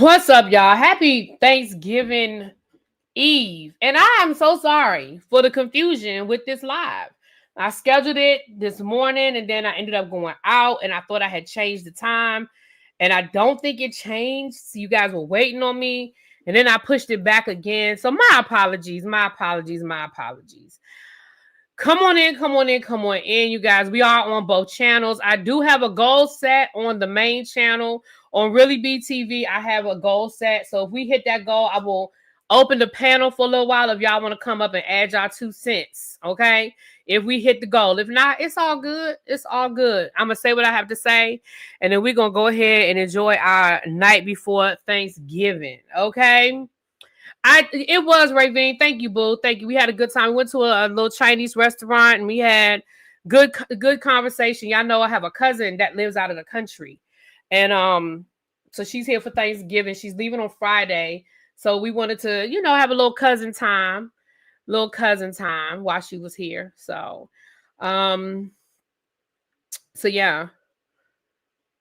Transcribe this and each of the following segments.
What's up, y'all? Happy Thanksgiving Eve. And I am so sorry for the confusion with this live. I scheduled it this morning and then I ended up going out and I thought I had changed the time. And I don't think it changed. So you guys were waiting on me. And then I pushed it back again. So my apologies. Come on in, you guys. We are on both channels. I do have a goal set on the main channel. On ReallyBTV, I have a goal set. So if we hit that goal, I will open the panel for a little while if y'all want to come up and add y'all 2 cents, okay? If we hit the goal. If not, it's all good. It's all good. I'm going to say what I have to say, and then we're going to go ahead and enjoy our night before Thanksgiving, okay? It was Ravine. Thank you, boo. Thank you. We had a good time. We went to a little Chinese restaurant and we had good conversation. Y'all know I have a cousin that lives out of the country. And so she's here for Thanksgiving. She's leaving on Friday. So we wanted to, have a little cousin time while she was here. So yeah.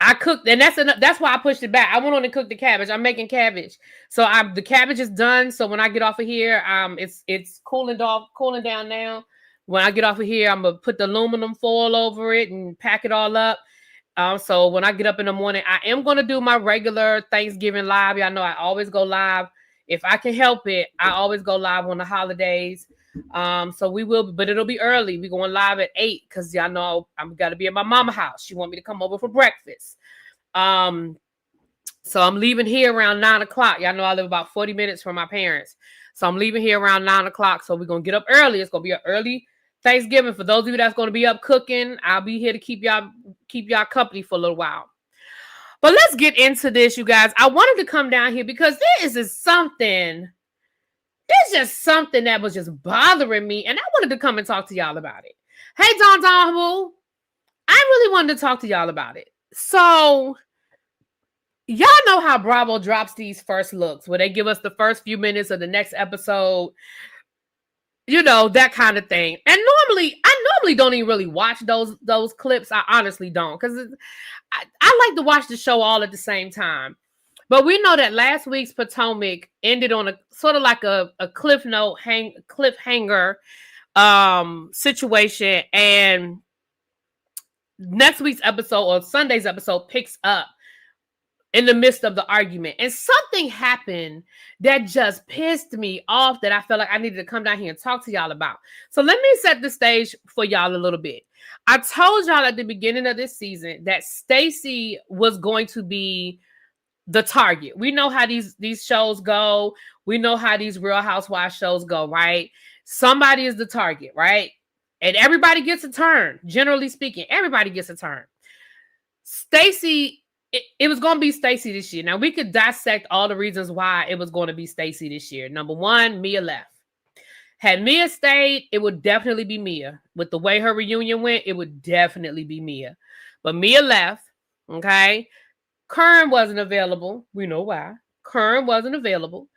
I cooked, and that's why I pushed it back. I went on and cooked the cabbage. I'm making cabbage, so the cabbage is done. So when I get off of here, it's cooling down now. When I get off of here, I'm gonna put the aluminum foil over it and pack it all up. So when I get up in the morning, I am gonna do my regular Thanksgiving live. Y'all know I always go live if I can help it. I always go live on the holidays. So we will, but it'll be early. We're going live at 8 because y'all know I'm got to be at my mama's house. She want me to come over for breakfast. So I'm leaving here around 9 o'clock. Y'all know I live about 40 minutes from my parents. So I'm leaving here around 9 o'clock. So we're going to get up early. It's going to be an early Thanksgiving. For those of you that's going to be up cooking, I'll be here to keep y'all company for a little while. But let's get into this, you guys. I wanted to come down here because there's just something that was just bothering me, and I wanted to come and talk to y'all about it. Hey, Don, I really wanted to talk to y'all about it. So, y'all know how Bravo drops these first looks, where they give us the first few minutes of the next episode, that kind of thing. And I normally don't even really watch those clips. I honestly don't, because I like to watch the show all at the same time. But we know that last week's Potomac ended on a sort of like a cliffhanger situation, and next week's episode or Sunday's episode picks up in the midst of the argument. And something happened that just pissed me off that I felt like I needed to come down here and talk to y'all about. So let me set the stage for y'all a little bit. I told y'all at the beginning of this season that Stacy was going to be the target. We know how these shows go. We know how these Real Housewives shows go, right? Somebody is the target, right? And everybody gets a turn. Generally speaking, everybody gets a turn. Stacy, it was going to be Stacy this year. Now, we could dissect all the reasons why it was going to be Stacy this year. Number one, Mia left. Had Mia stayed, it would definitely be Mia. With the way her reunion went, it would definitely be Mia. But Mia left, okay? Kern wasn't available. We know why. Kern wasn't available.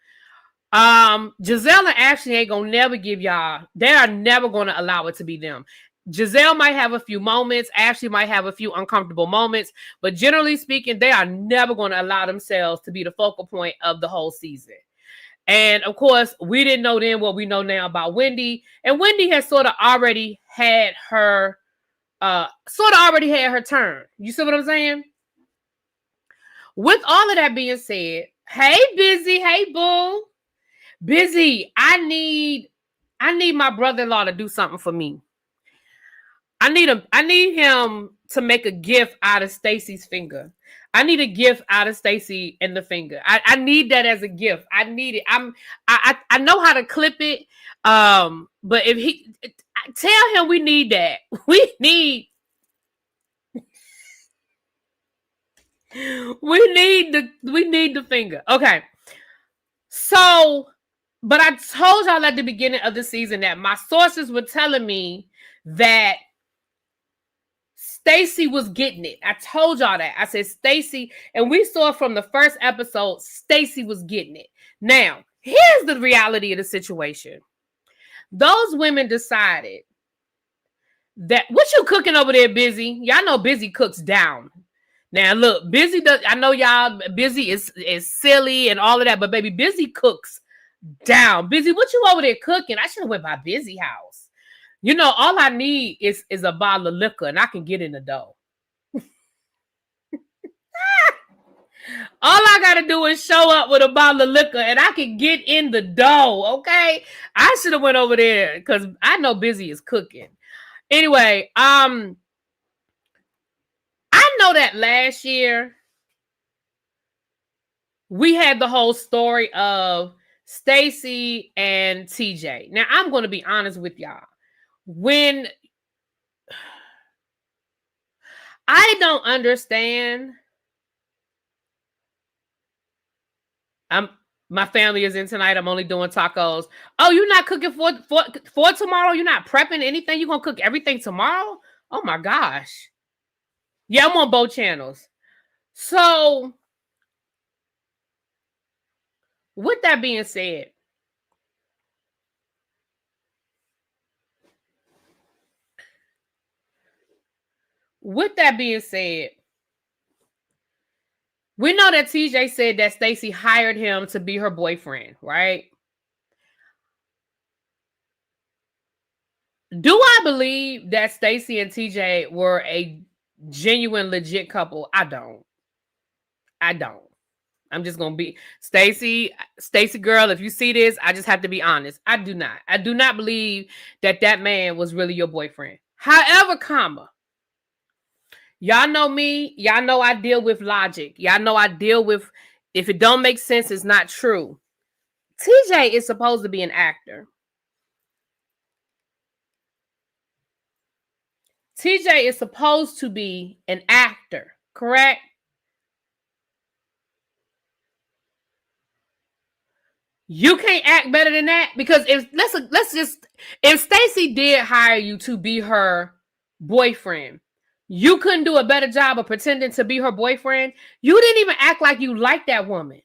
Giselle and Ashley ain't gonna never give y'all. They are never gonna allow it to be them. Giselle might have a few moments. Ashley might have a few uncomfortable moments. But generally speaking, they are never gonna allow themselves to be the focal point of the whole season. And of course, we didn't know then what we know now about Wendy. And Wendy has sort of already had her turn. You see what I'm saying? With all of that being said, hey, Busy, hey, boo. Busy, I need my brother-in-law to do something for me. I need him to make a gift out of Stacy's finger. I need a gift out of Stacy and the finger. I need that as a gift. I need it. I know how to clip it. But if he tell him we need that. We need the finger. Okay. So, but I told y'all at the beginning of the season that my sources were telling me that Stacy was getting it. I told y'all that. I said Stacy, and we saw from the first episode, Stacy was getting it. Now, here's the reality of the situation. Those women decided that, what you cooking over there, Busy? Y'all know Busy cooks down. Now look, Busy does. I know y'all Busy is silly and all of that, but baby, Busy cooks down. Busy, what you over there cooking? I should have went by Busy house. You know, all I need is a bottle of liquor, and I can get in the dough. All I gotta do is show up with a bottle of liquor, and I can get in the dough. Okay, I should have went over there because I know Busy is cooking. Anyway, I know that last year we had the whole story of Stacy and TJ. Now I'm going to be honest with y'all. When I don't understand, my family is in tonight. I'm only doing tacos. Oh, you're not cooking for tomorrow? You're not prepping anything? You're gonna cook everything tomorrow? Oh my gosh. Yeah, I'm on both channels. So with that being said, we know that TJ said that Stacy hired him to be her boyfriend, right? Do I believe that Stacy and TJ were a genuine, legit couple? I don't. I'm just gonna be Stacy girl. If you see this, I just have to be honest. I do not believe that man was really your boyfriend. However, y'all know me. Y'all know I deal with logic. Y'all know I deal with if it don't make sense, it's not true. TJ is supposed to be an actor. TJ is supposed to be an actor, correct? You can't act better than that because if Stacy did hire you to be her boyfriend, you couldn't do a better job of pretending to be her boyfriend. You didn't even act like you liked that woman.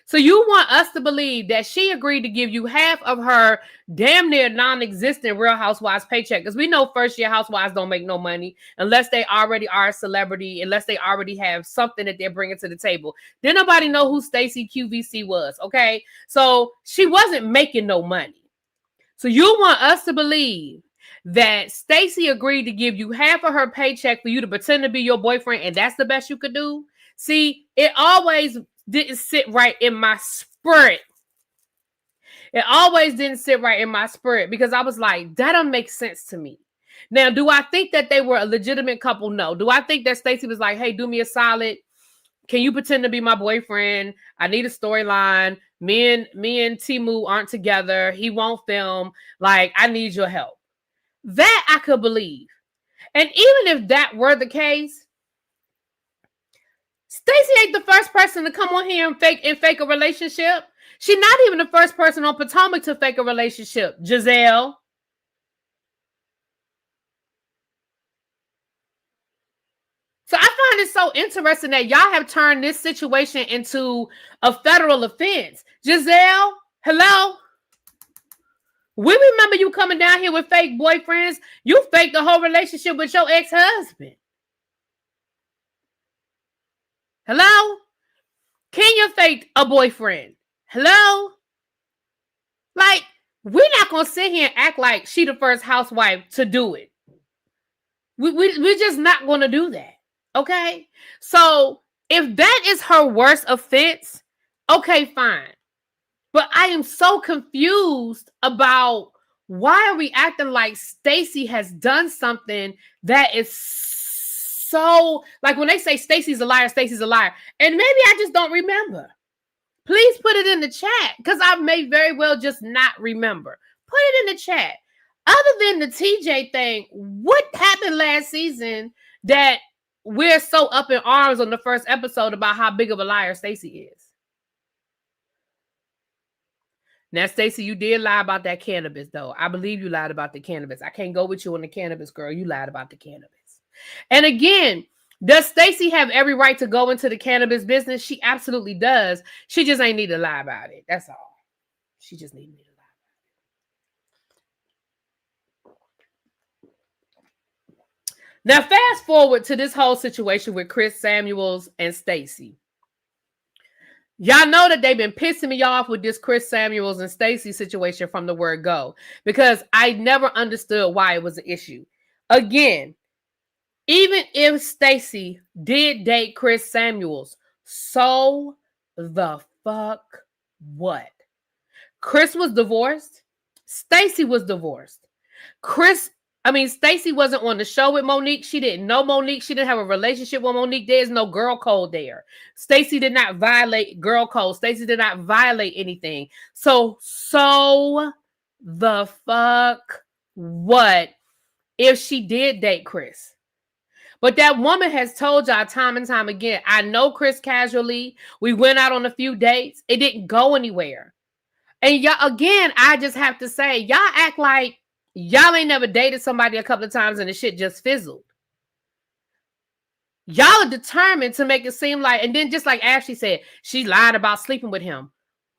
So you want us to believe that she agreed to give you half of her damn near non-existent Real Housewives paycheck. Because we know first-year housewives don't make no money unless they already are a celebrity, unless they already have something that they're bringing to the table. Didn't nobody know who Stacy QVC was, okay? So she wasn't making no money. So you want us to believe that Stacy agreed to give you half of her paycheck for you to pretend to be your boyfriend, and that's the best you could do? See, it always didn't sit right in my spirit. It always didn't sit right in my spirit because I was like, that don't make sense to me. Now, do I think that they were a legitimate couple? No. Do I think that Stacy was like, hey, do me a solid? Can you pretend to be my boyfriend? I need a storyline. Me and Timu aren't together. He won't film. Like, I need your help. That I could believe. And even if that were the case, Stacy ain't the first person to come on here and fake a relationship. She's not even the first person on Potomac to fake a relationship. Giselle. So I find it so interesting that y'all have turned this situation into a federal offense. Giselle, hello? We remember you coming down here with fake boyfriends. You faked the whole relationship with your ex-husband. Hello? Kenya faked a boyfriend. Hello? Like, we're not going to sit here and act like she the first housewife to do it. We're just not going to do that. Okay? So, if that is her worst offense, okay, fine. But I am so confused about why are we acting like Stacy has done something that is so, like when they say Stacy's a liar, Stacy's a liar. And maybe I just don't remember. Please put it in the chat because I may very well just not remember. Put it in the chat. Other than the TJ thing, what happened last season that we're so up in arms on the first episode about how big of a liar Stacy is? Now, Stacy, you did lie about that cannabis, though. I believe you lied about the cannabis. I can't go with you on the cannabis, girl. You lied about the cannabis. And again, does Stacy have every right to go into the cannabis business? She absolutely does. She just ain't need to lie about it. That's all. She just needed to lie. Now, fast forward to this whole situation with Chris Samuels and Stacy. Y'all know that they've been pissing me off with this Chris Samuels and Stacy situation from the word go, because I never understood why it was an issue. Again, even if Stacy did date Chris Samuels, so the fuck what? Chris was divorced. Stacy was divorced. Stacy wasn't on the show with Monique. She didn't know Monique. She didn't have a relationship with Monique. There's no girl code there. Stacy did not violate girl code. Stacy did not violate anything. So the fuck what if she did date Chris? But that woman has told y'all time and time again, I know Chris casually. We went out on a few dates. It didn't go anywhere. And y'all, again, I just have to say, y'all act like y'all ain't never dated somebody a couple of times and the shit just fizzled. Y'all are determined to make it seem like, and then just like Ashley said, she lied about sleeping with him.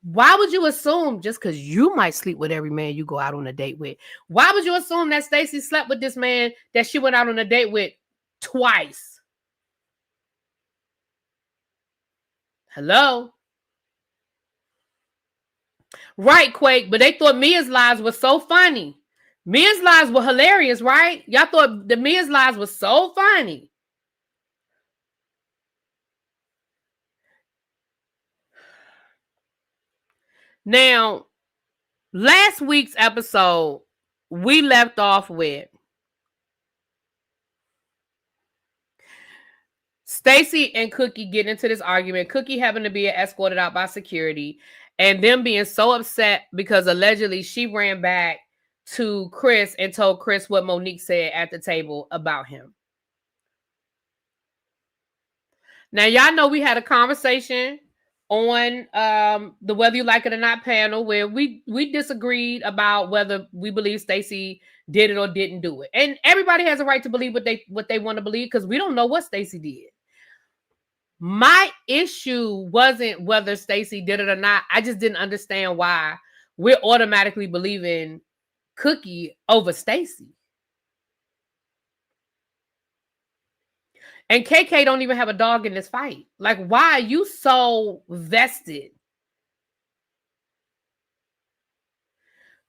Why would you assume just because you might sleep with every man you go out on a date with? Why would you assume that Stacy slept with this man that she went out on a date with twice? Hello? Right, Quake, but they thought Mia's lies were so funny. Mia's lies were hilarious, right? Y'all thought the Mia's lies were so funny. Now, last week's episode, we left off with Stacy and Cookie getting into this argument. Cookie having to be escorted out by security, and them being so upset because allegedly she ran back to Chris and told Chris what Monique said at the table about him. Now, y'all know we had a conversation on the Whether You Like It or Not panel where we disagreed about whether we believe Stacy did it or didn't do it. And everybody has a right to believe what they want to believe, because we don't know what Stacy did. My issue wasn't whether Stacy did it or not. I just didn't understand why we're automatically believing Cookie over Stacy. And KK don't even have a dog in this fight. Like, why are you so vested?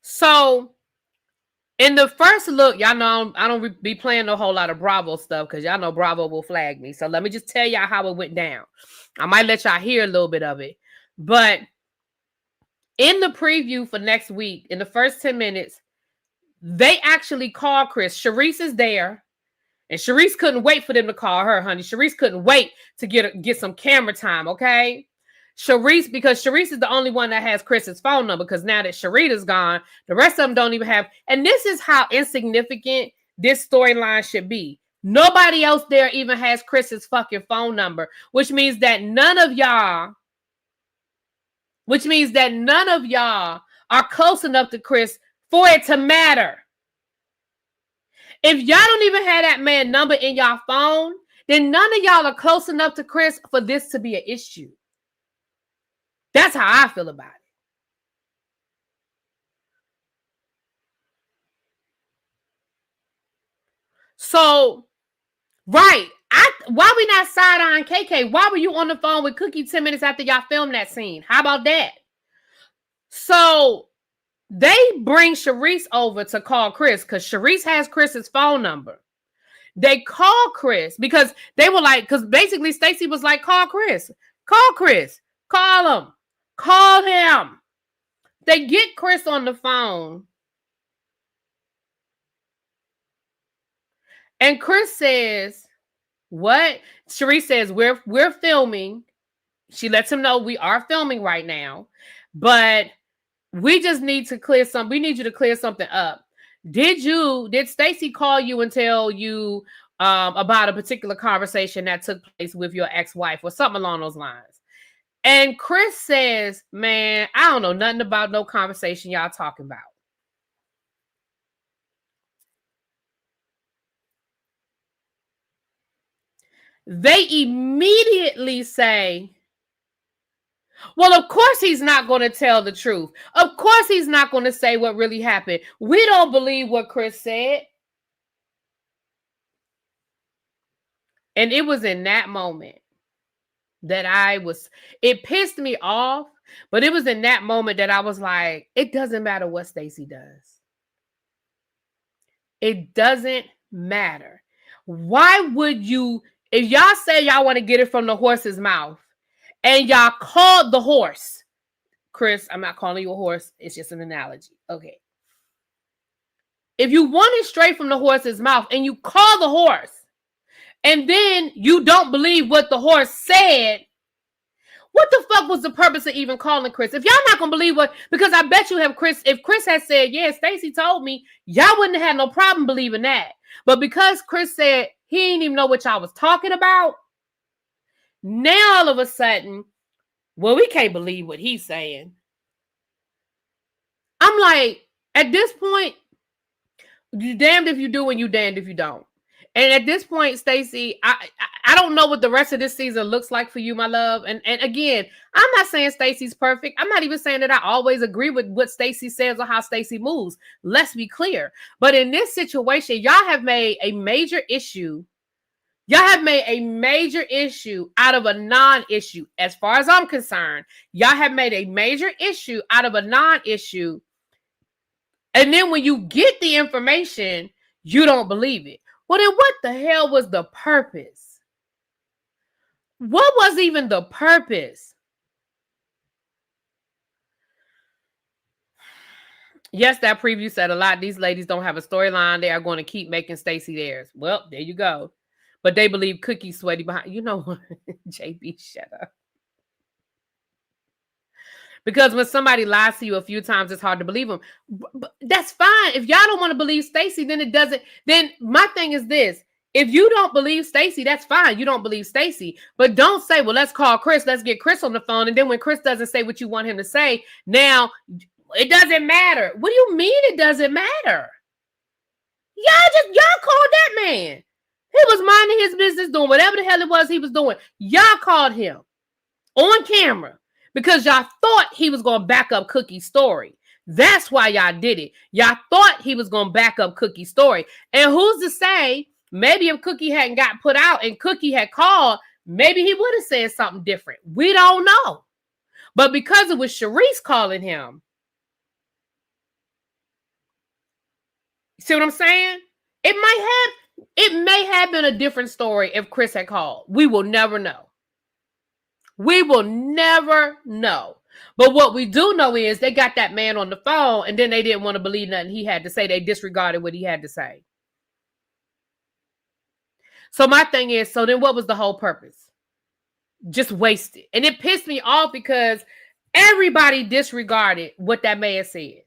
So, in the first look, y'all know I don't be playing a whole lot of Bravo stuff because y'all know Bravo will flag me. So let me just tell y'all how it went down. I might let y'all hear a little bit of it. But in the preview for next week, in the first 10 minutes, they actually called Chris. Sharice is there. And Sharice couldn't wait for them to call her, honey. Sharice couldn't wait to get some camera time, okay? Because Sharice is the only one that has Chris's phone number, because now that Sharita's gone, the rest of them don't even have. And this is how insignificant this storyline should be. Nobody else there even has Chris's fucking phone number, which means that none of y'all are close enough to Chris for it to matter. If y'all don't even have that man number in y'all phone, then none of y'all are close enough to Chris for this to be an issue. That's how I feel about it. So, right. Why we not side-eyeing KK? Why were you on the phone with Cookie 10 minutes after y'all filmed that scene? How about that? So, they bring Sharice over to call Chris because Sharice has Chris's phone number. They call Chris because they were like, because basically Stacy was like, call Chris. Call Chris. Call him. Call him. They get Chris on the phone. And Chris says, what? Sharice says, we're filming. She lets him know we are filming right now. But we just need to clear something. We need you to clear something up. Did Stacy call you and tell you about a particular conversation that took place with your ex-wife or something along those lines? And Chris says, man, I don't know nothing about no conversation y'all talking about. They immediately say, well, of course he's not going to tell the truth. Of course he's not going to say what really happened. We don't believe what Chris said. And it was in that moment that it pissed me off, but it was in that moment that I was like, it doesn't matter what Stacy does. It doesn't matter. Why would you, if y'all say y'all want to get it from the horse's mouth and y'all called the horse, Chris, I'm not calling you a horse. It's just an analogy. Okay. If you want it straight from the horse's mouth and you call the horse and then you don't believe what the horse said, what the fuck was the purpose of even calling Chris? If y'all not gonna believe because I bet you have Chris, if Chris had said, yeah, Stacy told me, y'all wouldn't have had no problem believing that. But because Chris said he didn't even know what y'all was talking about, now all of a sudden, well, we can't believe what he's saying. I'm like, at this point, you damned if you do and you damned if you don't. And at this point, Stacy, I don't know what the rest of this season looks like for you, my love. And again, I'm not saying Stacy's perfect. I'm not even saying that I always agree with what Stacy says or how Stacy moves. Let's be clear. But in this situation, y'all have made a major issue. Y'all have made a major issue out of a non-issue. As far as I'm concerned, y'all have made a major issue out of a non-issue. And then when you get the information, you don't believe it. Well, then what the hell was the purpose? What was even the purpose? Yes, that preview said a lot. These ladies don't have a storyline. They are going to keep making Stacy theirs. Well, there you go. But they believe Cookie's sweaty behind. You know what? JB, shut up. Because when somebody lies to you a few times, it's hard to believe them. But that's fine. If y'all don't want to believe Stacy, then it doesn't. Then my thing is this. If you don't believe Stacy, that's fine. You don't believe Stacy. But don't say, well, let's call Chris. Let's get Chris on the phone. And then when Chris doesn't say what you want him to say, now it doesn't matter. What do you mean it doesn't matter? Y'all called that man. He was minding his business, doing whatever the hell it was he was doing. Y'all called him on camera. Because y'all thought he was going to back up Cookie's story. That's why y'all did it. Y'all thought he was going to back up Cookie's story. And who's to say, maybe if Cookie hadn't got put out and Cookie had called, maybe he would have said something different. We don't know. But because it was Sharice calling him, see what I'm saying? It may have been a different story if Chris had called. We will never know. We will never know. But what we do know is they got that man on the phone and then they didn't want to believe nothing he had to say. They disregarded what he had to say. So my thing is, so then what was the whole purpose? Just wasted. And it pissed me off because everybody disregarded what that man said.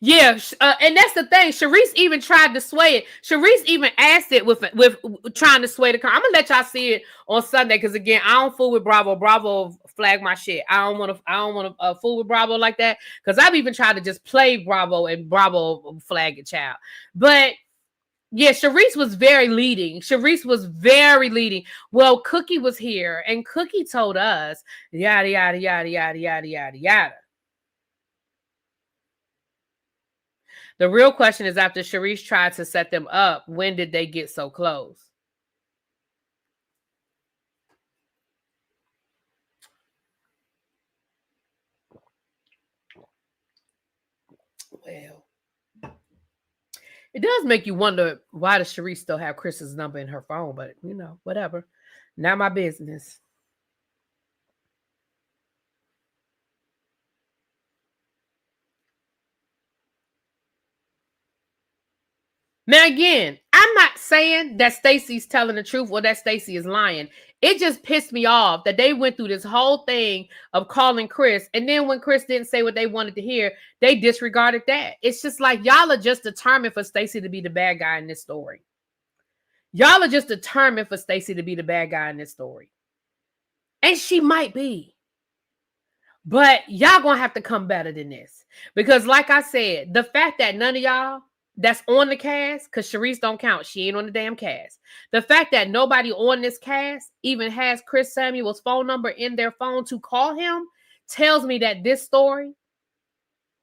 Yeah, and that's the thing. Sharice even tried to sway it. Sharice even asked it with trying to sway the car. I'm gonna let y'all see it on Sunday because again, I don't fool with Bravo. Bravo flag my shit. I don't want to fool with Bravo like that because I've even tried to just play Bravo and Bravo flag it, child. But yeah, Sharice was very leading. Sharice was very leading. Well, Cookie was here and Cookie told us yada yada yada yada yada yada yada. The real question is after Sharice tried to set them up, when did they get so close? Well, it does make you wonder why does Sharice still have Chris's number in her phone, but you know, whatever. Not my business. Now, again, I'm not saying that Stacy's telling the truth or that Stacy is lying. It just pissed me off that they went through this whole thing of calling Chris. And then when Chris didn't say what they wanted to hear, they disregarded that. It's just like y'all are just determined for Stacy to be the bad guy in this story. Y'all are just determined for Stacy to be the bad guy in this story. And she might be. But y'all gonna have to come better than this. Because like I said, the fact that none of y'all that's on the cast, because Sharice don't count. She ain't on the damn cast. The fact that nobody on this cast even has Chris Samuel's phone number in their phone to call him tells me that this story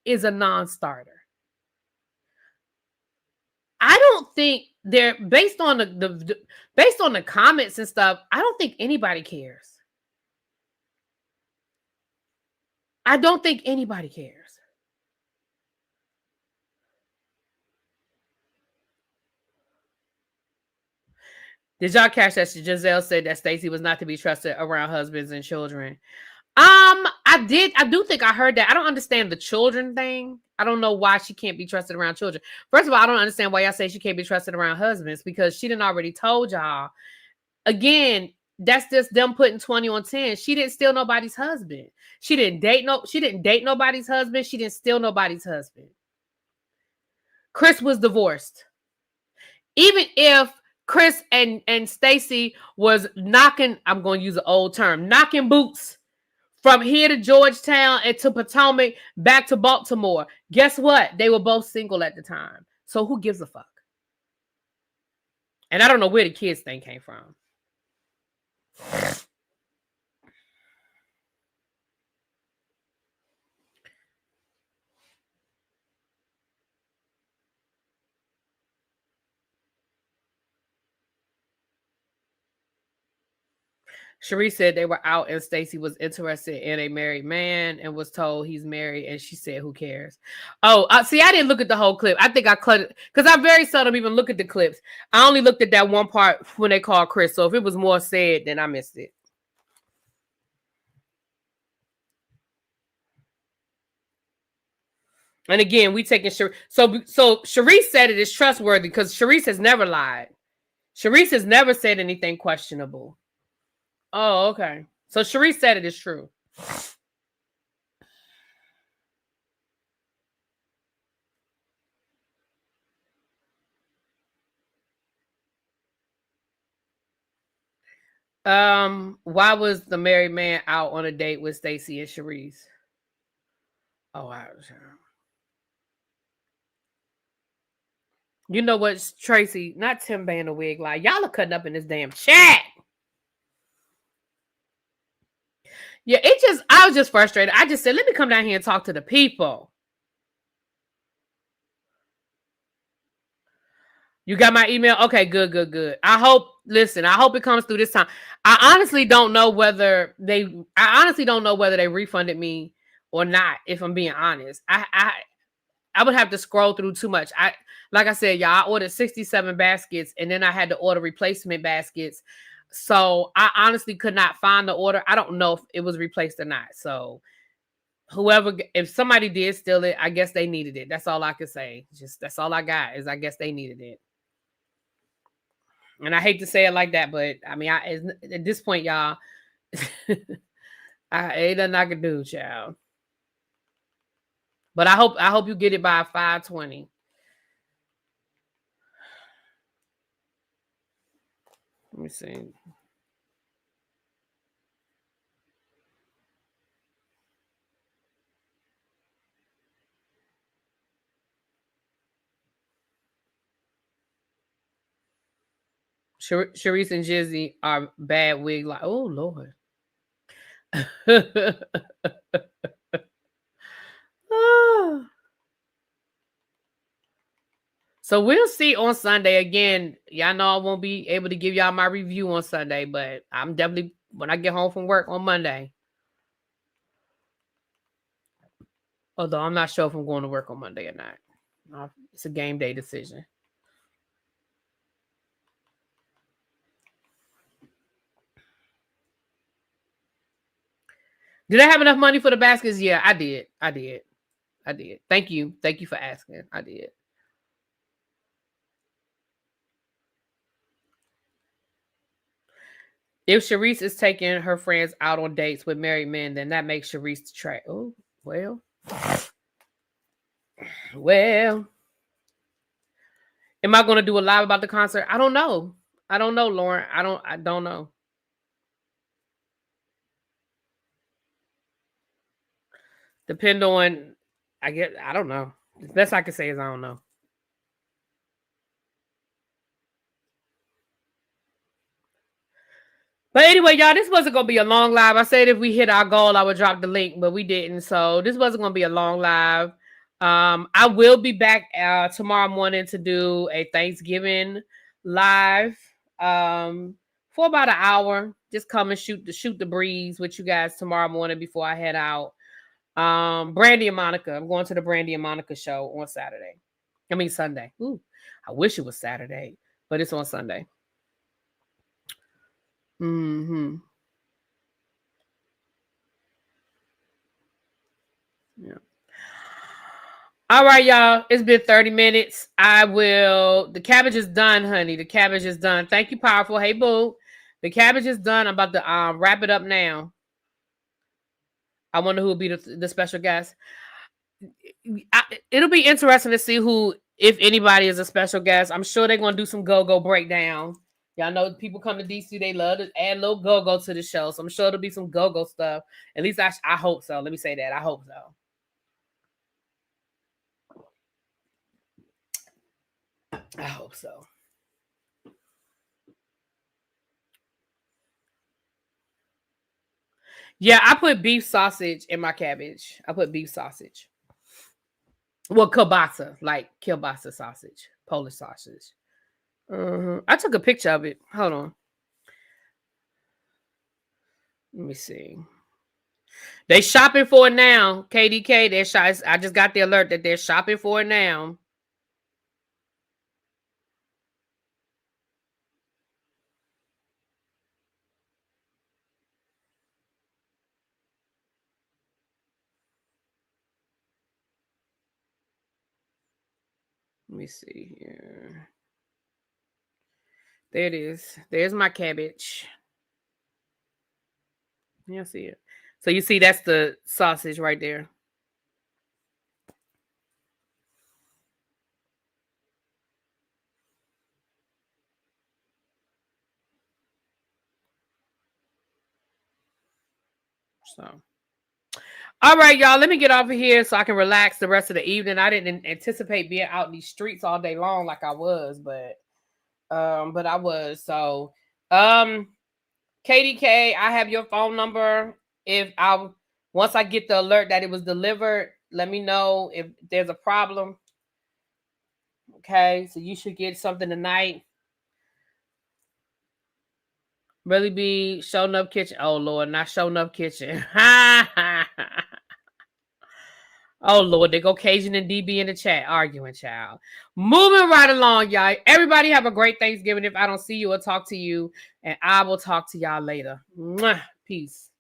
is a non-starter. I don't think they're based on the comments and stuff. I don't think anybody cares. I don't think anybody cares. Did y'all catch that Giselle said that Stacy was not to be trusted around husbands and children? I do think I heard that. I don't understand the children thing. I don't know why she can't be trusted around children. First of all, I don't understand why y'all say she can't be trusted around husbands, because she didn't already told y'all. Again, that's just them putting 20 on 10. She didn't steal nobody's husband. She didn't date nobody's husband. She didn't steal nobody's husband. Chris was divorced. Even if Chris and Stacy was knocking, I'm going to use an old term, knocking boots from here to Georgetown and to Potomac back to Baltimore, guess what? They were both single at the time. So who gives a fuck? And I don't know where the kids thing came from. Cherie said they were out and Stacy was interested in a married man and was told he's married, and she said, who cares? Oh, see, I didn't look at the whole clip. I think I cut it because I very seldom even look at the clips. I only looked at that one part when they called Chris. So if it was more said, then I missed it. And again, we taking Cherie. So Cherie said it is trustworthy because Cherie has never lied. Cherie has never said anything questionable. Oh, okay. So Cherie said it is true. Why was the married man out on a date with Stacy and Cherie's? Oh, wow. You know what, Tracy? Not Tim Banner wig. Like, y'all are cutting up in this damn chat. Yeah, I was just frustrated. I just said, let me come down here and talk to the people. You got my email? Okay, good. I hope it comes through this time. I honestly don't know whether they refunded me or not, if I'm being honest. I would have to scroll through too much. Like I said, y'all, I ordered 67 baskets and then I had to order replacement baskets. So I honestly could not find the order. I don't know if it was replaced or not. So if somebody did steal it, I guess they needed it. That's all I could say. That's all I got is I guess they needed it. And I hate to say it like that, but I mean, at this point, y'all, ain't nothing I can do, child. But I hope you get it by 5:20. Let me see. Sharice and Jizzy are bad wig. Like, oh Lord. So we'll see on Sunday. Again, y'all know I won't be able to give y'all my review on Sunday, but I'm definitely, when I get home from work on Monday. Although I'm not sure if I'm going to work on Monday or not. It's a game day decision. Did I have enough money for the baskets? Yeah, I did. Thank you for asking. I did. If Sharice is taking her friends out on dates with married men, then that makes Sharice the track. Oh, well. Am I going to do a live about the concert? I don't know, Lauren. I don't know. Depend on, I don't know. The best I can say is I don't know. But anyway, y'all, this wasn't going to be a long live. I said if we hit our goal, I would drop the link, but we didn't. So this wasn't going to be a long live. I will be back tomorrow morning to do a Thanksgiving live for about an hour. Just come and shoot the breeze with you guys tomorrow morning before I head out. Brandy and Monica. I'm going to the Brandy and Monica show on Saturday. I mean Sunday. Ooh, I wish it was Saturday, but it's on Sunday. Mm-hmm. Yeah. All right, y'all. It's been 30 minutes. The cabbage is done, honey. The cabbage is done. Thank you, Powerful. Hey, boo. The cabbage is done. I'm about to wrap it up now. I wonder who will be the special guest. It'll be interesting to see if anybody is a special guest. I'm sure they're going to do some go-go breakdown. Y'all know people come to DC, they love to add a little go-go to the show. So I'm sure there'll be some go-go stuff. At least I hope so. Let me say that. I hope so. I hope so. Yeah, I put beef sausage in my cabbage. I put beef sausage. Well, kielbasa, like kielbasa sausage, Polish sausage. I took a picture of it. Hold on. Let me see. They shopping for it now. KDK, I just got the alert that they're shopping for it now. Let me see here. There it is. There's my cabbage. Yeah, see it. So you see that's the sausage right there. So, all right, y'all. Let me get off of here so I can relax the rest of the evening. I didn't anticipate being out in these streets all day long like I was, but I was. So, KDK, I have your phone number. Once I get the alert that it was delivered, let me know if there's a problem. Okay, so you should get something tonight. Really be showing up kitchen. Oh Lord, not showing up kitchen. Oh Lord, they go Cajun and DB in the chat arguing, child. Moving right along, y'all. Everybody have a great Thanksgiving. If I don't see you or talk to you, and I will talk to y'all later. Mwah. Peace.